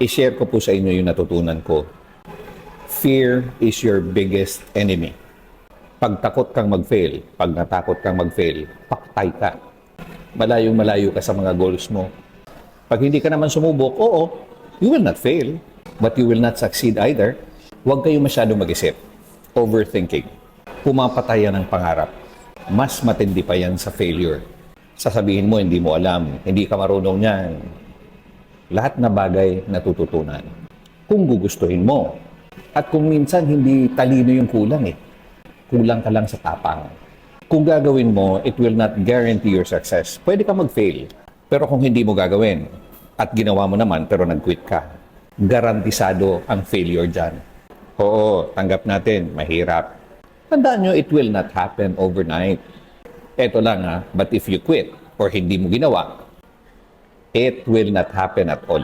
I-share ko po sa inyo yung natutunan ko. Fear is your biggest enemy. Pag takot kang mag-fail, pag natakot kang mag-fail, paktay ka. Malayong malayo ka sa mga goals mo. Pag hindi ka naman sumubok, oo, you will not fail, but you will not succeed either. Huwag kayo masyadong mag-isip. Overthinking. Pumapatayan ng pangarap. Mas matindi pa yan sa failure. Sasabihin mo, hindi mo alam, hindi ka marunong yan. Lahat na bagay natututunan. Kung gugustuhin mo. At kung minsan hindi talino yung kulang kulang ka lang sa tapang. Kung gagawin mo, it will not guarantee your success. Pwede ka mag-fail. Pero kung hindi mo gagawin, at ginawa mo naman pero nag-quit ka, garantisado ang failure dyan. Oo, tanggap natin, mahirap. Tandaan nyo, it will not happen overnight. Eto lang but if you quit or hindi mo ginawa, it will not happen at all.